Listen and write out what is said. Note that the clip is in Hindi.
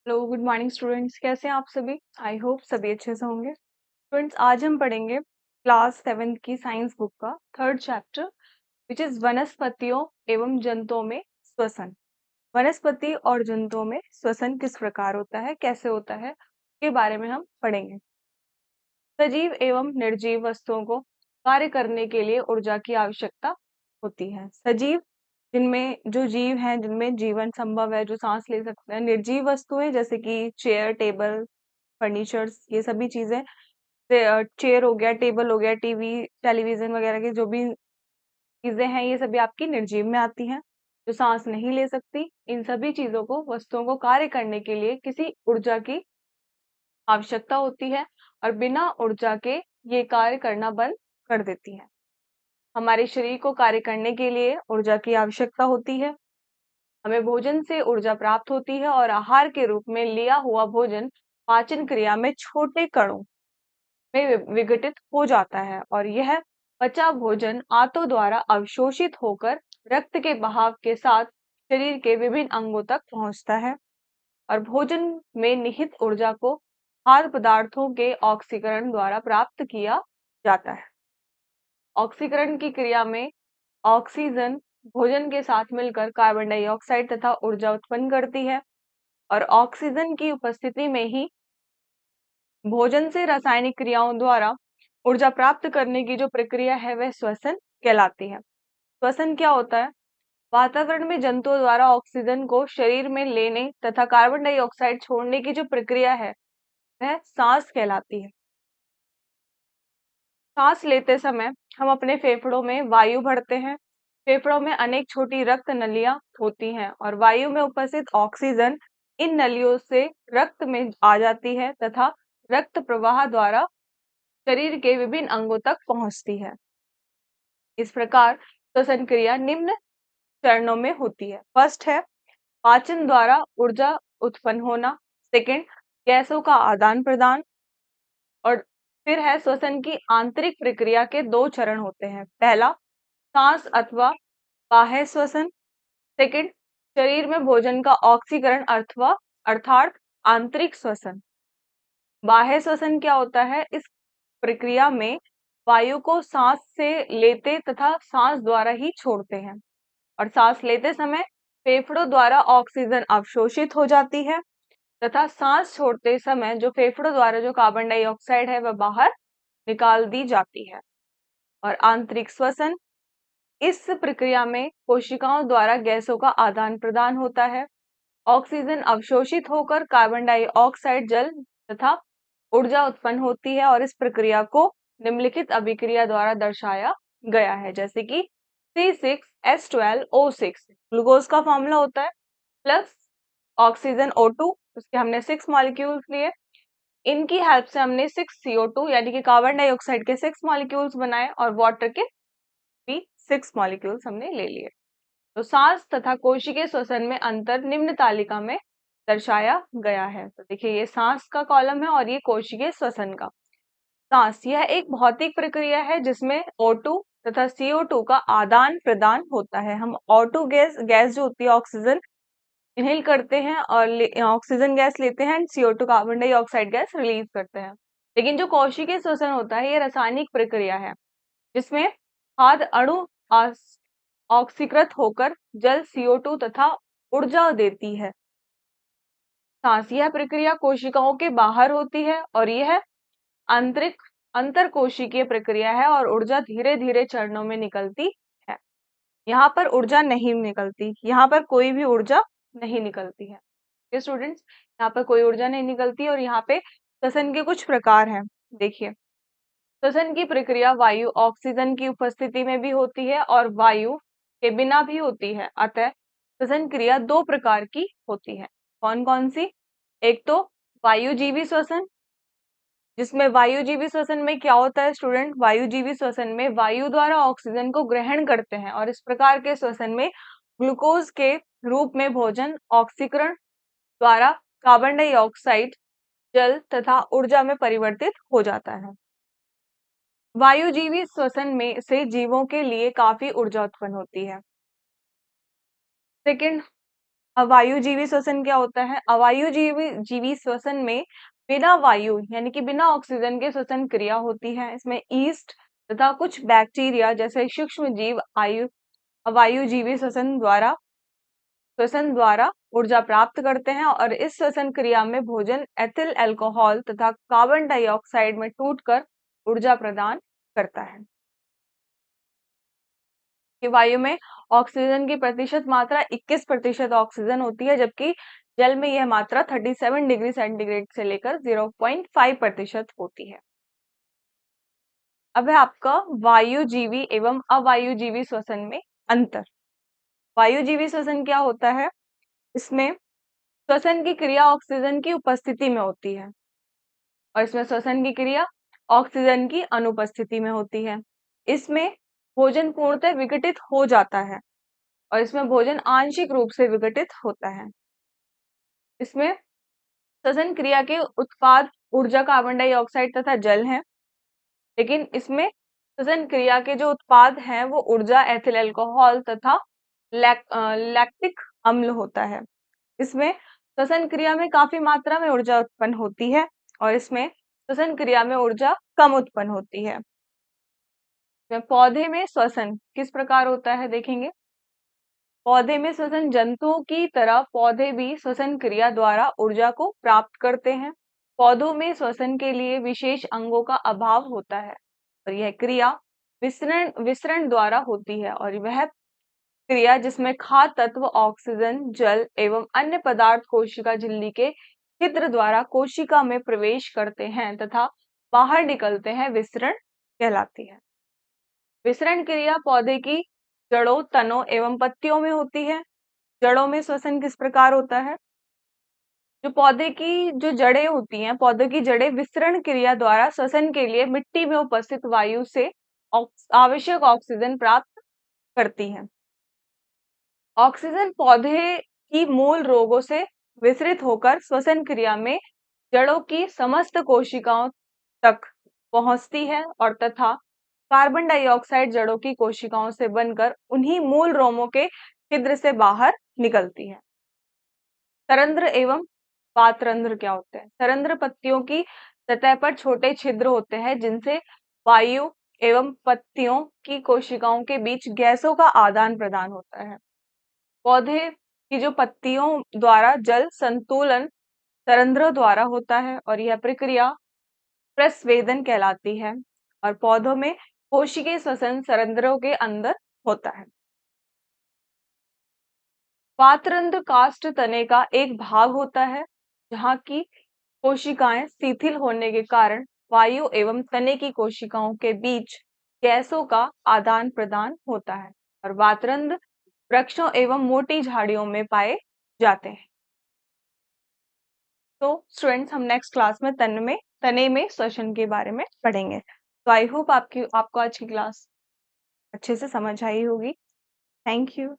Hello, good morning students. कैसे हैं आप सभी? आई होप सभी अच्छे से होंगे। स्टूडेंट्स, आज हम पढ़ेंगे क्लास 7 की साइंस बुक का थर्ड चैप्टर विच इज वनस्पतियों एवं जंतुओं में श्वसन। वनस्पति और जंतुओं में श्वसन किस प्रकार होता है, कैसे होता है, के बारे में हम पढ़ेंगे। सजीव एवं निर्जीव वस्तुओं को कार्य करने के लिए ऊर्जा की आवश्यकता होती है। सजीव जिनमें जो जीव हैं, जिनमें जीवन संभव है, जो सांस ले सकते हैं। निर्जीव वस्तुएं जैसे कि चेयर, टेबल, फर्नीचर्स, ये सभी चीजें। चेयर हो गया, टेबल हो गया, टीवी, टेलीविजन वगैरह की जो भी चीजें हैं, ये सभी आपकी निर्जीव में आती हैं, जो सांस नहीं ले सकती। इन सभी चीजों को, वस्तुओं को कार्य करने के लिए किसी ऊर्जा की आवश्यकता होती है, और बिना ऊर्जा के ये कार्य करना बंद कर देती है। हमारे शरीर को कार्य करने के लिए ऊर्जा की आवश्यकता होती है। हमें भोजन से ऊर्जा प्राप्त होती है, और आहार के रूप में लिया हुआ भोजन पाचन क्रिया में छोटे कणों में विघटित हो जाता है, और यह पचा भोजन आंतों द्वारा अवशोषित होकर रक्त के बहाव के साथ शरीर के विभिन्न अंगों तक पहुंचता है, और भोजन में निहित ऊर्जा को खाद्य पदार्थों के ऑक्सीकरण द्वारा प्राप्त किया जाता है। ऑक्सीकरण की क्रिया में ऑक्सीजन भोजन के साथ मिलकर कार्बन डाइऑक्साइड तथा ऊर्जा उत्पन्न करती है, और ऑक्सीजन की उपस्थिति में ही भोजन से रासायनिक क्रियाओं द्वारा ऊर्जा प्राप्त करने की जो प्रक्रिया है वह श्वसन कहलाती है। श्वसन क्या होता है? वातावरण में जंतुओं द्वारा ऑक्सीजन को शरीर में लेने तथा कार्बन डाइऑक्साइड छोड़ने की जो प्रक्रिया है वह सांस कहलाती है। सांस लेते समय हम अपने फेफड़ों में वायु भरते हैं। फेफड़ों में अनेक छोटी रक्त नलियां होती हैं, और वायु में उपस्थित ऑक्सीजन इन नलियों से रक्त में आ जाती है तथा रक्त प्रवाह द्वारा शरीर के विभिन्न अंगों तक पहुंचती है। इस प्रकार श्वसन क्रिया निम्न चरणों में होती है। फर्स्ट है पाचन द्वारा ऊर्जा उत्पन्न होना। सेकंड, गैसों का आदान प्रदान। और फिर है श्वसन की आंतरिक प्रक्रिया के दो चरण होते हैं। पहला, सांस अथवा बाह्य श्वसन। सेकंड, शरीर में भोजन का ऑक्सीकरण अथवा अर्थात आंतरिक श्वसन। बाह्य श्वसन क्या होता है? इस प्रक्रिया में वायु को सांस से लेते तथा सांस द्वारा ही छोड़ते हैं, और सांस लेते समय फेफड़ों द्वारा ऑक्सीजन अवशोषित हो जाती है तथा सांस छोड़ते समय जो फेफड़ों द्वारा जो कार्बन डाइऑक्साइड है वह बाहर निकाल दी जाती है। और आंतरिक श्वसन, इस प्रक्रिया में कोशिकाओं द्वारा गैसों का आदान प्रदान होता है। ऑक्सीजन अवशोषित होकर कार्बन डाइऑक्साइड जल तथा ऊर्जा उत्पन्न होती है, और इस प्रक्रिया को निम्नलिखित अभिक्रिया द्वारा दर्शाया गया है, जैसे कि C6H12O6 ग्लूकोज का फॉर्मूला होता है, प्लस ऑक्सीजन O2, उसके हमने 6 मॉलिक्यूल्स लिए। इनकी हेल्प से हमने 6CO2 यानी कि कार्बन डाइऑक्साइड के 6 मॉलिक्यूल्स बनाए, और वाटर के भी 6 मॉलिक्यूल्स हमने ले लिए। तो सांस तथा कोशिकीय श्वसन में अंतर निम्न तालिका में दर्शाया गया है। तो देखिए, ये सांस का कॉलम है और ये कोशिकीय श्वसन का। सांस यह एक भौतिक प्रक्रिया है जिसमें O2 तथा CO2 का आदान प्रदान होता है। हम O2 गैस जो होती है, ऑक्सीजन इनहेल करते हैं और ऑक्सीजन गैस लेते हैं, CO2 carbon dioxide gas release करते हैं। लेकिन जो कोशिकीय श्वसन होता है, ये रासायनिक प्रक्रिया है जिसमें खाद्य अणु ऑक्सीकृत होकर जल CO2 तथा ऊर्जा देती है। सांस यह प्रक्रिया कोशिकाओं के बाहर होती है, और यह आंतरिक अंतर कोशिकीय प्रक्रिया है, और ऊर्जा धीरे धीरे चरणों में निकलती है। यहाँ पर ऊर्जा नहीं निकलती, यहाँ पर कोई भी ऊर्जा नहीं निकलती है स्टूडेंट्स। यहाँ पर कोई ऊर्जा नहीं निकलती, और यहाँ पे श्वसन के कुछ प्रकार हैं। देखिए, श्वसन की प्रक्रिया वायु ऑक्सीजन की उपस्थिति में भी होती है और वायु के बिना भी होती है। अतः श्वसन क्रिया दो प्रकार की होती है। कौन कौन सी? एक तो वायुजीवी श्वसन, जिसमें वायुजीवी श्वसन में क्या होता है स्टूडेंट? वायुजीवी श्वसन में वायु द्वारा ऑक्सीजन को ग्रहण करते हैं, और इस प्रकार के श्वसन में ग्लूकोज के रूप में भोजन ऑक्सीकरण द्वारा कार्बन डाइऑक्साइड जल तथा ऊर्जा में परिवर्तित हो जाता है। वायुजीवी श्वसन में से जीवों के लिए काफी ऊर्जा उत्पन्न होती है। सेकंड, अवायुजीवी श्वसन क्या होता है? अवायुजीवी जीवी श्वसन में बिना वायु यानी कि बिना ऑक्सीजन के श्वसन क्रिया होती है। इसमें ईस्ट तथा कुछ बैक्टीरिया जैसे सूक्ष्म जीव अवायुजीवी श्वसन द्वारा ऊर्जा प्राप्त करते हैं और इस श्वसन क्रिया में भोजन एथिल अल्कोहल तथा कार्बन डाइऑक्साइड में टूटकर ऊर्जा प्रदान करता है। कि वायु में ऑक्सीजन की प्रतिशत मात्रा 21% ऑक्सीजन होती है, जबकि जल में यह मात्रा 37 डिग्री सेंटीग्रेड से लेकर 0.5% होती है। अब है आपका वायुजीवी एवं अवायुजीवी श्वसन में अंतर। वायुजीवी श्वसन क्या होता है? इसमें श्वसन की क्रिया ऑक्सीजन की उपस्थिति में होती है और इसमें श्वसन की क्रिया ऑक्सीजन की अनुपस्थिति में होती है। इसमें भोजन पूर्णतः विघटित हो जाता है और इसमें भोजन आंशिक रूप से विघटित होता है। इसमें श्वसन क्रिया के उत्पाद ऊर्जा कार्बन डाइऑक्साइड तथा जल है, लेकिन इसमें श्वसन क्रिया के जो उत्पाद हैं वो ऊर्जा एथिल अल्कोहल तथा लैक्टिक अम्ल होता है। इसमें श्वसन क्रिया में काफी मात्रा में ऊर्जा उत्पन्न होती है और इसमें श्वसन क्रिया में ऊर्जा कम उत्पन्न होती है। पौधे में श्वसन किस प्रकार होता है देखेंगे। पौधे में श्वसन जंतुओं की तरह पौधे भी श्वसन क्रिया द्वारा ऊर्जा को प्राप्त करते हैं। पौधों में श्वसन के लिए विशेष अंगों का अभाव होता है और यह क्रिया विसरण द्वारा होती है और वह क्रिया जिसमें खाद्य तत्व ऑक्सीजन जल एवं अन्य पदार्थ कोशिका झिल्ली के छिद्र द्वारा कोशिका में प्रवेश करते हैं तथा बाहर निकलते हैं विसरण कहलाती है। विसरण क्रिया पौधे की जड़ों, तनों एवं पत्तियों में होती है। जड़ों में श्वसन किस प्रकार होता है? जो पौधे की जो जड़ें होती हैं, पौधे की जड़ें विसरण क्रिया द्वारा श्वसन के लिए मिट्टी में उपस्थित वायु से आवश्यक ऑक्सीजन प्राप्त करती हैं। ऑक्सीजन पौधे की मूल रोगों से विसरित होकर श्वसन क्रिया में जड़ों की समस्त कोशिकाओं तक पहुंचती है और तथा कार्बन डाइऑक्साइड जड़ों की कोशिकाओं से बनकर उन्हीं मूल रोमों के छिद्र से बाहर निकलती है। सरंध्र एवं पात्रंध्र क्या होते हैं? सरंध्र पत्तियों की सतह पर छोटे छिद्र होते हैं जिनसे वायु एवं पत्तियों की कोशिकाओं के बीच गैसों का आदान प्रदान होता है। पौधे की जो पत्तियों द्वारा जल संतुलन सरंध्रों द्वारा होता है और यह प्रक्रिया प्रस्वेदन कहलाती है और पौधों में कोशिकीय श्वसन सरंध्रों के अंदर होता है। पात्रंध्र काष्ठ तने का एक भाग होता है जहाँ की कोशिकाएं शिथिल होने के कारण वायु एवं तने की कोशिकाओं के बीच गैसों का आदान प्रदान होता है और पात्रंध्र वृक्षों एवं मोटी झाड़ियों में पाए जाते हैं। तो स्टूडेंट्स, हम नेक्स्ट क्लास में तने में श्वसन के बारे में पढ़ेंगे। तो आई होप आपको आज की क्लास अच्छे से समझ आई होगी। Thank you.